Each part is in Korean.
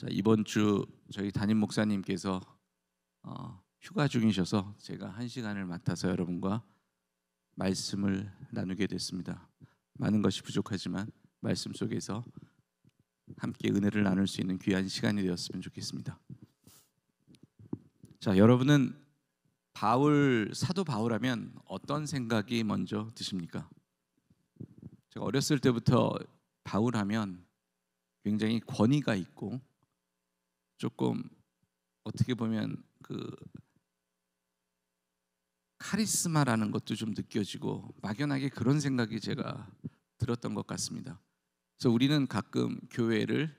자, 이번 주 저희 담임 목사님께서 휴가 중이셔서 제가 한 시간을 맡아서 여러분과 말씀을 나누게 됐습니다. 많은 것이 부족하지만 말씀 속에서 함께 은혜를 나눌 수 있는 귀한 시간이 되었으면 좋겠습니다. 자, 여러분은 사도 바울하면 어떤 생각이 먼저 드십니까? 제가 어렸을 때부터 바울하면 굉장히 권위가 있고 조금 어떻게 보면 그 카리스마라는 것도 좀 느껴지고 막연하게 그런 생각이 제가 들었던 것 같습니다. 그래서 우리는 가끔 교회를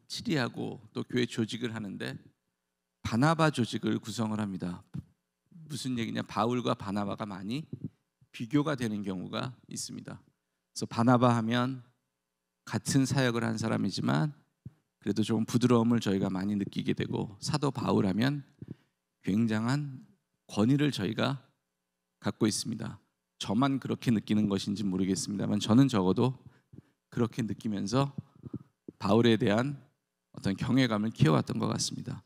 치리하고 또 교회 조직을 하는데 바나바 조직을 구성을 합니다. 무슨 얘기냐? 바울과 바나바가 많이 비교가 되는 경우가 있습니다. 그래서 바나바 하면 같은 사역을 한 사람이지만 그래도 좀 부드러움을 저희가 많이 느끼게 되고, 사도 바울하면 굉장한 권위를 저희가 갖고 있습니다. 저만 그렇게 느끼는 것인지 모르겠습니다만 저는 적어도 그렇게 느끼면서 바울에 대한 어떤 경외감을 키워왔던 것 같습니다.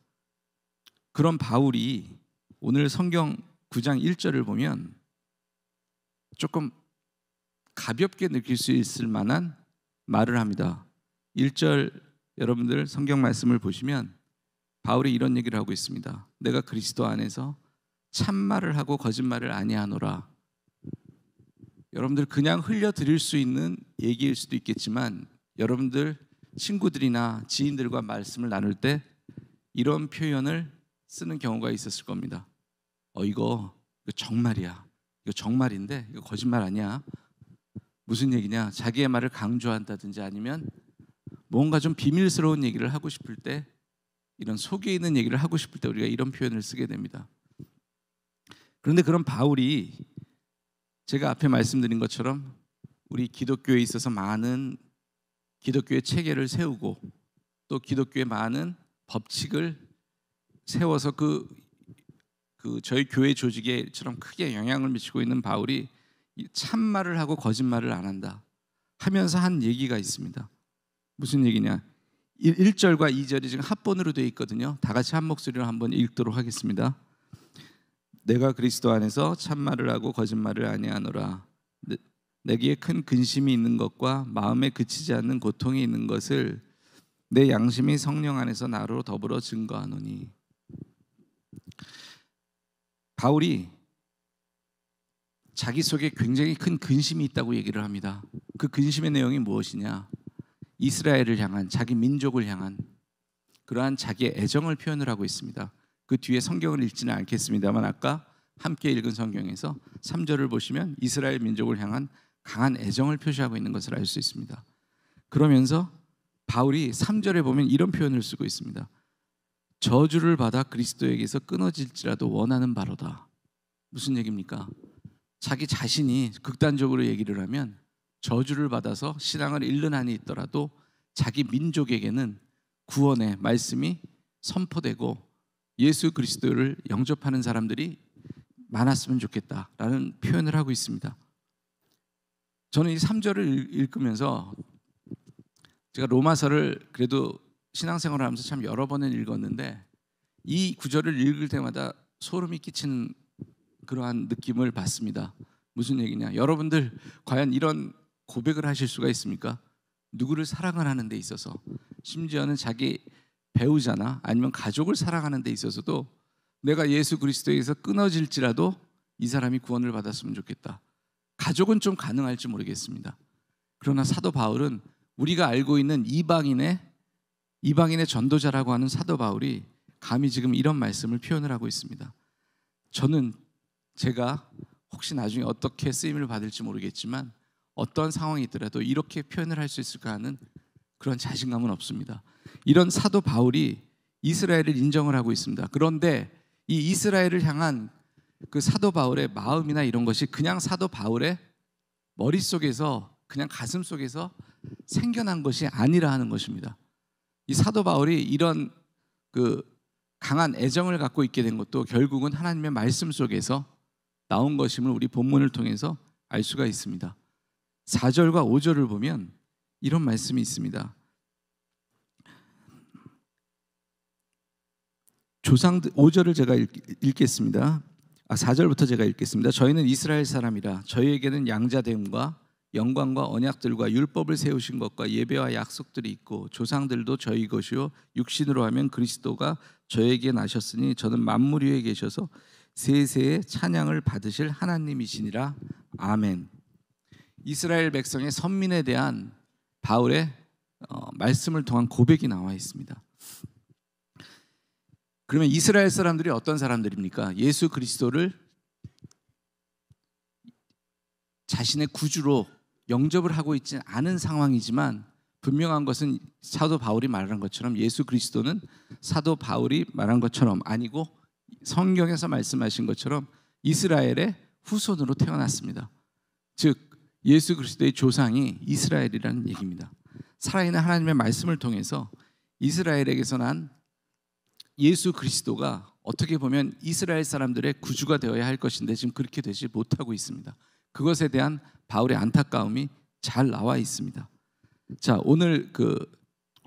그런 바울이 오늘 성경 9장 1절을 보면 조금 가볍게 느낄 수 있을 만한 말을 합니다. 1절 여러분들 성경 말씀을 보시면 바울이 이런 얘기를 하고 있습니다. 내가 그리스도 안에서 참말을 하고 거짓말을 아니하노라. 여러분들 그냥 흘려드릴 수 있는 얘기일 수도 있겠지만 여러분들 친구들이나 지인들과 말씀을 나눌 때 이런 표현을 쓰는 경우가 있었을 겁니다. 이거 정말이야. 이거 정말인데 이거 거짓말 아니야. 무슨 얘기냐? 자기의 말을 강조한다든지 아니면 뭔가 좀 비밀스러운 얘기를 하고 싶을 때, 이런 속에 있는 얘기를 하고 싶을 때 우리가 이런 표현을 쓰게 됩니다. 그런데 그런 바울이 제가 앞에 말씀드린 것처럼 우리 기독교에 있어서 많은 기독교의 체계를 세우고 또 기독교의 많은 법칙을 세워서 저희 교회 조직에처럼 크게 영향을 미치고 있는 바울이 참말을 하고 거짓말을 안 한다 하면서 한 얘기가 있습니다. 무슨 얘기냐? 1절과 2절이 지금 합본으로 되어 있거든요. 다 같이 한 목소리로 한번 읽도록 하겠습니다. 내가 그리스도 안에서 참말을 하고 거짓말을 아니하노라. 내게 큰 근심이 있는 것과 마음에 그치지 않는 고통이 있는 것을 내 양심이 성령 안에서 나로 더불어 증거하노니. 바울이 자기 속에 굉장히 큰 근심이 있다고 얘기를 합니다. 그 근심의 내용이 무엇이냐? 이스라엘을 향한, 자기 민족을 향한 그러한 자기의 애정을 표현을 하고 있습니다. 그 뒤에 성경을 읽지는 않겠습니다만 아까 함께 읽은 성경에서 3절을 보시면 이스라엘 민족을 향한 강한 애정을 표시하고 있는 것을 알 수 있습니다. 그러면서 바울이 3절에 보면 이런 표현을 쓰고 있습니다. 저주를 받아 그리스도에게서 끊어질지라도 원하는 바로다. 무슨 얘기입니까? 자기 자신이 극단적으로 얘기를 하면 저주를 받아서 신앙을 잃는 한이 있더라도 자기 민족에게는 구원의 말씀이 선포되고 예수 그리스도를 영접하는 사람들이 많았으면 좋겠다라는 표현을 하고 있습니다. 저는 이 3절을 읽으면서 제가 로마서를 그래도 신앙생활을 하면서 참 여러 번은 읽었는데 이 구절을 읽을 때마다 소름이 끼치는 그러한 느낌을 받습니다. 무슨 얘기냐? 여러분들 과연 이런 고백을 하실 수가 있습니까? 누구를 사랑을 하는 데 있어서, 심지어는 자기 배우자나 아니면 가족을 사랑하는 데 있어서도 내가 예수 그리스도에게서 끊어질지라도 이 사람이 구원을 받았으면 좋겠다. 가족은 좀 가능할지 모르겠습니다. 그러나 사도 바울은 우리가 알고 있는 이방인의 전도자라고 하는 사도 바울이 감히 지금 이런 말씀을 표현을 하고 있습니다. 저는 제가 혹시 나중에 어떻게 쓰임을 받을지 모르겠지만 어떤 상황이 있더라도 이렇게 표현을 할 수 있을까 하는 그런 자신감은 없습니다. 이런 사도 바울이 이스라엘을 인정을 하고 있습니다. 그런데 이 이스라엘을 향한 그 사도 바울의 마음이나 이런 것이 그냥 사도 바울의 머릿속에서, 그냥 가슴 속에서 생겨난 것이 아니라 하는 것입니다. 이 사도 바울이 이런 그 강한 애정을 갖고 있게 된 것도 결국은 하나님의 말씀 속에서 나온 것임을 우리 본문을 통해서 알 수가 있습니다. 4절과 5절을 보면 이런 말씀이 있습니다. 조상들 5절을 제가 읽겠습니다. 4절부터 제가 읽겠습니다. 저희는 이스라엘 사람이라 저희에게는 양자됨과 영광과 언약들과 율법을 세우신 것과 예배와 약속들이 있고 조상들도 저희 것이요 육신으로 하면 그리스도가 저에게 나셨으니 저는 만물 위에 계셔서 세세의 찬양을 받으실 하나님이시니라. 아멘. 이스라엘 백성의 선민에 대한 바울의 말씀을 통한 고백이 나와 있습니다. 그러면 이스라엘 사람들이 어떤 사람들입니까? 예수 그리스도를 자신의 구주로 영접을 하고 있지 않은 상황이지만 분명한 것은 사도 바울이 말한 것처럼 예수 그리스도는 사도 바울이 말한 것처럼 아니고 성경에서 말씀하신 것처럼 이스라엘의 후손으로 태어났습니다. 즉 예수 그리스도의 조상이 이스라엘이라는 얘기입니다. 살아있는 하나님의 말씀을 통해서 이스라엘에게서 난 예수 그리스도가 어떻게 보면 이스라엘 사람들의 구주가 되어야 할 것인데 지금 그렇게 되지 못하고 있습니다. 그것에 대한 바울의 안타까움이 잘 나와 있습니다. 자, 오늘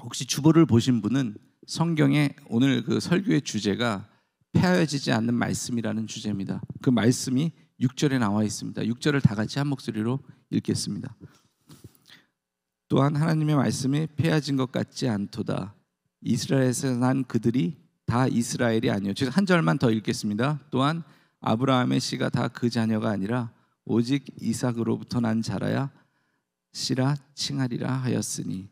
혹시 주보를 보신 분은 성경에 오늘 설교의 주제가 폐하여지지 않는 말씀이라는 주제입니다. 그 말씀이 6절에 나와 있습니다. 6절을 다 같이 한 목소리로 읽겠습니다. 또한 하나님의 말씀이 폐하진 것 같지 않도다. 이스라엘에서 난 그들이 다 이스라엘이 아니요. 즉 한 절만 더 읽겠습니다. 또한 아브라함의 씨가 다 그 자녀가 아니라 오직 이삭으로부터 난 자라야 씨라 칭하리라 하였으니.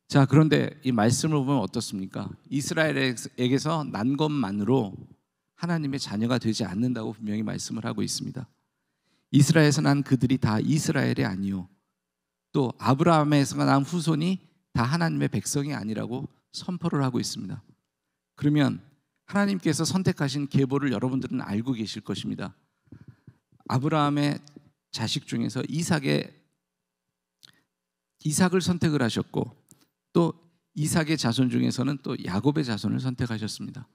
자, 그런데 이 말씀을 보면 어떻습니까? 이스라엘에게서 난 것만으로 하나님의 자녀가 되지 않는다고 분명히 말씀을 하고 있습니다. 이스라엘에서 난 그들이 다 이스라엘이 아니요. 또 아브라함에서 난 후손이 다 하나님의 백성이 아니라고 선포를 하고 있습니다. 그러면 하나님께서 선택하신 계보를 여러분들은 알고 계실 것입니다. 아브라함의 자식 중에서 이삭을 선택을 하셨고 또 이삭의 자손 중에서는 또 야곱의 자손을 선택하셨습니다.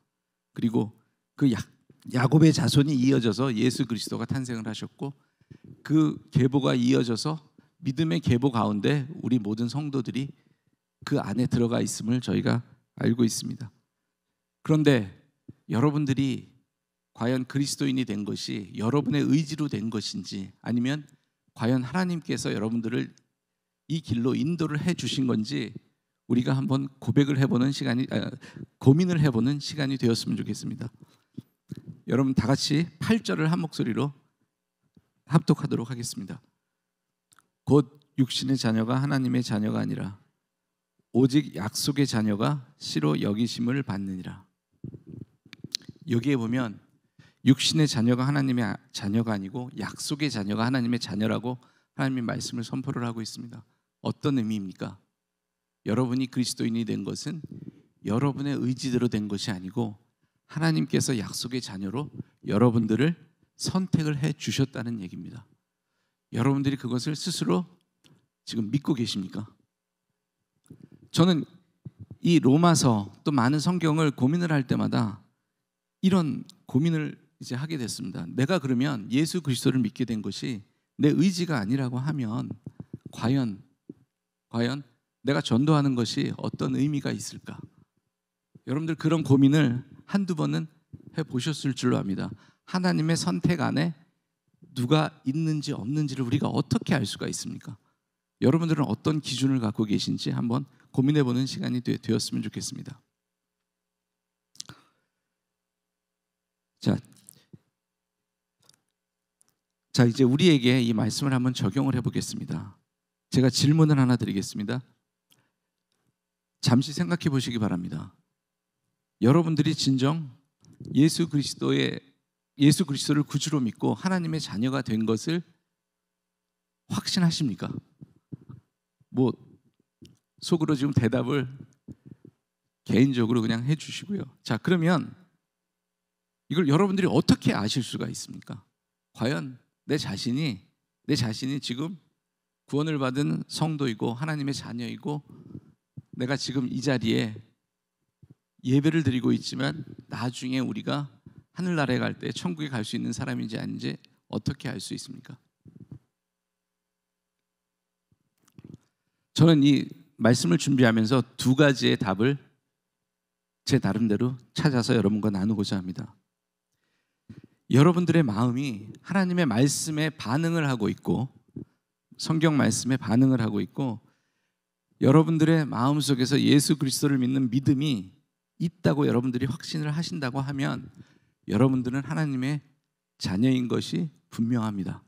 그리고 그 야곱의 자손이 이어져서 예수 그리스도가 탄생을 하셨고 그 계보가 이어져서 믿음의 계보 가운데 우리 모든 성도들이 그 안에 들어가 있음을 저희가 알고 있습니다. 그런데 여러분들이 과연 그리스도인이 된 것이 여러분의 의지로 된 것인지 아니면 과연 하나님께서 여러분들을 이 길로 인도를 해 주신 건지 우리가 한번 고민을 해보는 시간이 되었으면 좋겠습니다. 여러분 다 같이 8절을 한 목소리로 합독하도록 하겠습니다. 곧 육신의 자녀가 하나님의 자녀가 아니라 오직 약속의 자녀가 씨로 여기심을 받느니라. 여기에 보면 육신의 자녀가 하나님의 자녀가 아니고 약속의 자녀가 하나님의 자녀라고 하나님의 말씀을 선포를 하고 있습니다. 어떤 의미입니까? 여러분이 그리스도인이 된 것은 여러분의 의지대로 된 것이 아니고 하나님께서 약속의 자녀로 여러분들을 선택을 해 주셨다는 얘기입니다. 여러분들이 그것을 스스로 지금 믿고 계십니까? 저는 이 로마서 또 많은 성경을 고민을 할 때마다 이런 고민을 이제 하게 됐습니다. 내가 그러면 예수 그리스도를 믿게 된 것이 내 의지가 아니라고 하면 과연 내가 전도하는 것이 어떤 의미가 있을까? 여러분들 그런 고민을 한두 번은 해보셨을 줄로 압니다. 하나님의 선택 안에 누가 있는지 없는지를 우리가 어떻게 알 수가 있습니까? 여러분들은 어떤 기준을 갖고 계신지 한번 고민해보는 시간이 되었으면 좋겠습니다. 자 이제 우리에게 이 말씀을 한번 적용을 해보겠습니다. 제가 질문을 하나 드리겠습니다. 잠시 생각해 보시기 바랍니다. 여러분들이 진정 예수 그리스도를 구주로 믿고 하나님의 자녀가 된 것을 확신하십니까? 뭐 속으로 지금 대답을 개인적으로 그냥 해주시고요. 자, 그러면 이걸 여러분들이 어떻게 아실 수가 있습니까? 과연 내 자신이 지금 구원을 받은 성도이고 하나님의 자녀이고 내가 지금 이 자리에 예배를 드리고 있지만 나중에 우리가 하늘나라에 갈 때 천국에 갈 수 있는 사람인지 아닌지 어떻게 알 수 있습니까? 저는 이 말씀을 준비하면서 두 가지의 답을 제 나름대로 찾아서 여러분과 나누고자 합니다. 여러분들의 마음이 하나님의 말씀에 반응을 하고 있고, 성경 말씀에 반응을 하고 있고, 여러분들의 마음속에서 예수 그리스도를 믿는 믿음이 있다고 여러분들이 확신을 하신다고 하면 여러분들은 하나님의 자녀인 것이 분명합니다.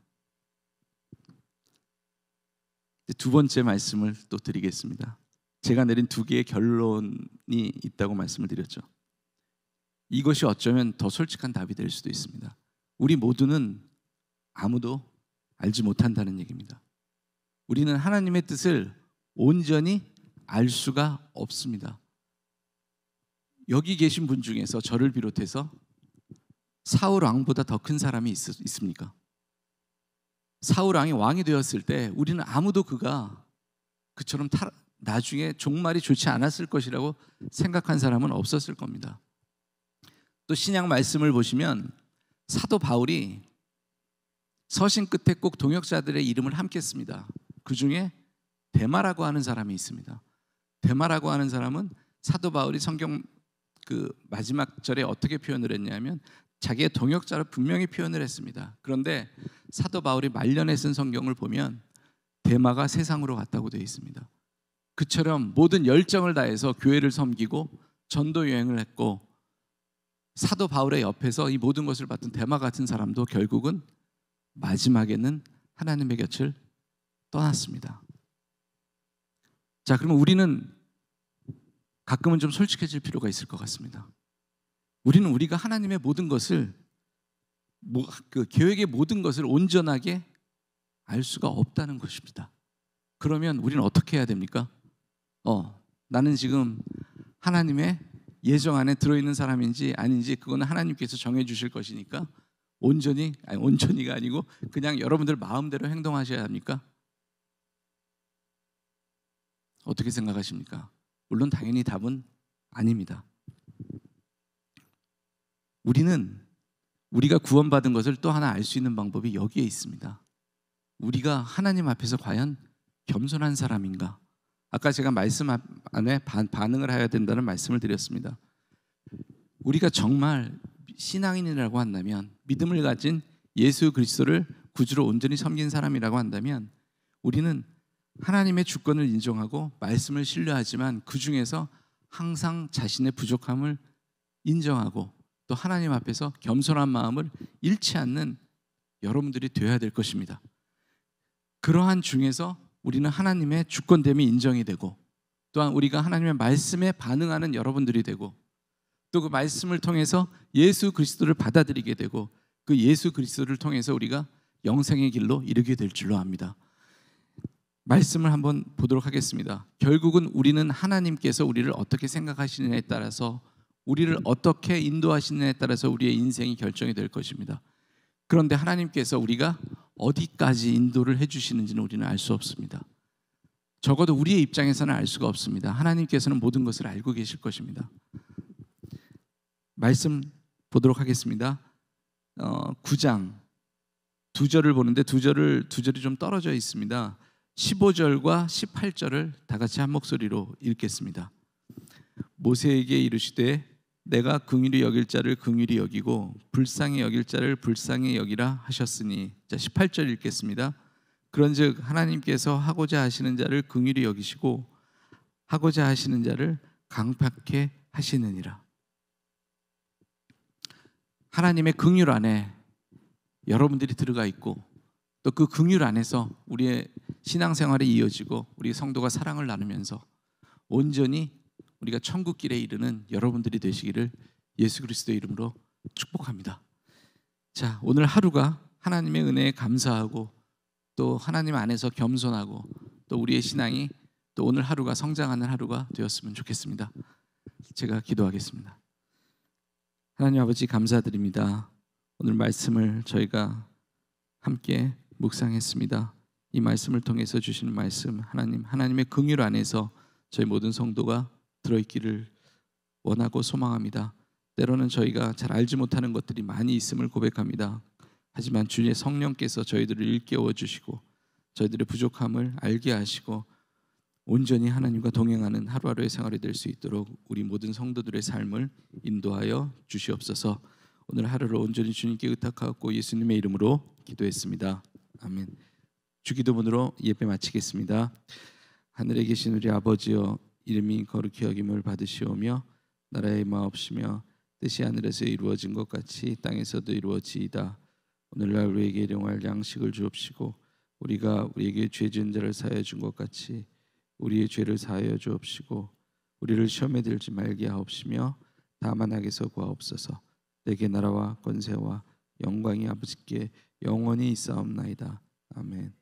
두 번째 말씀을 또 드리겠습니다. 제가 내린 두 개의 결론이 있다고 말씀을 드렸죠. 이것이 어쩌면 더 솔직한 답이 될 수도 있습니다. 우리 모두는 아무도 알지 못한다는 얘기입니다. 우리는 하나님의 뜻을 온전히 알 수가 없습니다. 여기 계신 분 중에서 저를 비롯해서 사울 왕보다 더 큰 사람이 있습니까? 사울 왕이 왕이 되었을 때 우리는 아무도 그가 그처럼 나중에 종말이 좋지 않았을 것이라고 생각한 사람은 없었을 겁니다. 또 신약 말씀을 보시면 사도 바울이 서신 끝에 꼭 동역자들의 이름을 함께 씁니다. 그 중에 데마라고 하는 사람이 있습니다. 데마라고 하는 사람은 사도 바울이 성경 그 마지막 절에 어떻게 표현을 했냐면 자기의 동역자를 분명히 표현을 했습니다. 그런데 사도 바울이 말년에 쓴 성경을 보면 데마가 세상으로 갔다고 되어 있습니다. 그처럼 모든 열정을 다해서 교회를 섬기고 전도 여행을 했고, 사도 바울의 옆에서 이 모든 것을 봤던 데마 같은 사람도 결국은 마지막에는 하나님의 곁을 떠났습니다. 자, 그러면 우리는 가끔은 좀 솔직해질 필요가 있을 것 같습니다. 우리는 우리가 하나님의 모든 것을, 그 계획의 모든 것을 온전하게 알 수가 없다는 것입니다. 그러면 우리는 어떻게 해야 됩니까? 나는 지금 하나님의 예정 안에 들어있는 사람인지 아닌지 그거는 하나님께서 정해주실 것이니까 온전히가 아니고 그냥 여러분들 마음대로 행동하셔야 합니까? 어떻게 생각하십니까? 물론 당연히 답은 아닙니다. 우리가 구원받은 것을 또 하나 알 수 있는 방법이 여기에 있습니다. 우리가 하나님 앞에서 과연 겸손한 사람인가? 아까 제가 말씀 안에 반응을 해야 된다는 말씀을 드렸습니다. 우리가 정말 신앙인이라고 한다면, 믿음을 가진 예수 그리스도를 구주로 온전히 섬긴 사람이라고 한다면 우리는 하나님의 주권을 인정하고 말씀을 신뢰하지만 그 중에서 항상 자신의 부족함을 인정하고 또 하나님 앞에서 겸손한 마음을 잃지 않는 여러분들이 되어야 될 것입니다. 그러한 중에서 우리는 하나님의 주권됨이 인정이 되고, 또한 우리가 하나님의 말씀에 반응하는 여러분들이 되고, 또 그 말씀을 통해서 예수 그리스도를 받아들이게 되고, 그 예수 그리스도를 통해서 우리가 영생의 길로 이르게 될 줄로 압니다. 말씀을 한번 보도록 하겠습니다. 결국은 우리는 하나님께서 우리를 어떻게 생각하시느냐에 따라서, 우리를 어떻게 인도하시느냐에 따라서 우리의 인생이 결정이 될 것입니다. 그런데 하나님께서 우리가 어디까지 인도를 해주시는지는 우리는 알 수 없습니다. 적어도 우리의 입장에서는 알 수가 없습니다. 하나님께서는 모든 것을 알고 계실 것입니다. 말씀 보도록 하겠습니다. 9장 2절을 보는데 두 절이 좀 떨어져 있습니다. 15절과 18절을 다 같이 한 목소리로 읽겠습니다. 모세에게 이르시되 내가 긍휼히 여길 자를 긍휼히 여기고 불쌍히 여길 자를 불쌍히 여기라 하셨으니. 자, 18절 읽겠습니다. 그런즉 하나님께서 하고자 하시는 자를 긍휼히 여기시고 하고자 하시는 자를 강팍해 하시느니라. 하나님의 긍휼 안에 여러분들이 들어가 있고, 또 그 긍휼 안에서 우리의 신앙생활이 이어지고 우리 성도가 사랑을 나누면서 온전히 우리가 천국 길에 이르는 여러분들이 되시기를 예수 그리스도의 이름으로 축복합니다. 자, 오늘 하루가 하나님의 은혜에 감사하고 또 하나님 안에서 겸손하고 또 우리의 신앙이 또 오늘 하루가 성장하는 하루가 되었으면 좋겠습니다. 제가 기도하겠습니다. 하나님 아버지, 감사드립니다. 오늘 말씀을 저희가 함께 묵상했습니다. 이 말씀을 통해서 주시는 말씀, 하나님의 긍휼 안에서 저희 모든 성도가 들어있기를 원하고 소망합니다. 때로는 저희가 잘 알지 못하는 것들이 많이 있음을 고백합니다. 하지만 주의 성령께서 저희들을 일깨워 주시고 저희들의 부족함을 알게 하시고 온전히 하나님과 동행하는 하루하루의 생활이 될 수 있도록 우리 모든 성도들의 삶을 인도하여 주시옵소서. 오늘 하루를 온전히 주님께 의탁하고 예수님의 이름으로 기도했습니다. 아멘. 주기도문으로 예배 마치겠습니다. 하늘에 계신 우리 아버지여, 이름이 거룩히 여김을 받으시오며 나라의 마옵시며 뜻이 하늘에서 이루어진 것 같이 땅에서도 이루어지이다. 오늘날 우리에게 일용할 양식을 주옵시고 우리가 우리에게 죄 지은 자를 사하여 준 것 같이 우리의 죄를 사하여 주옵시고 우리를 시험에 들지 말게 하옵시며 다만 악에서 구하옵소서. 내게 나라와 권세와 영광이 아버지께 영원히 있사옵나이다. 아멘.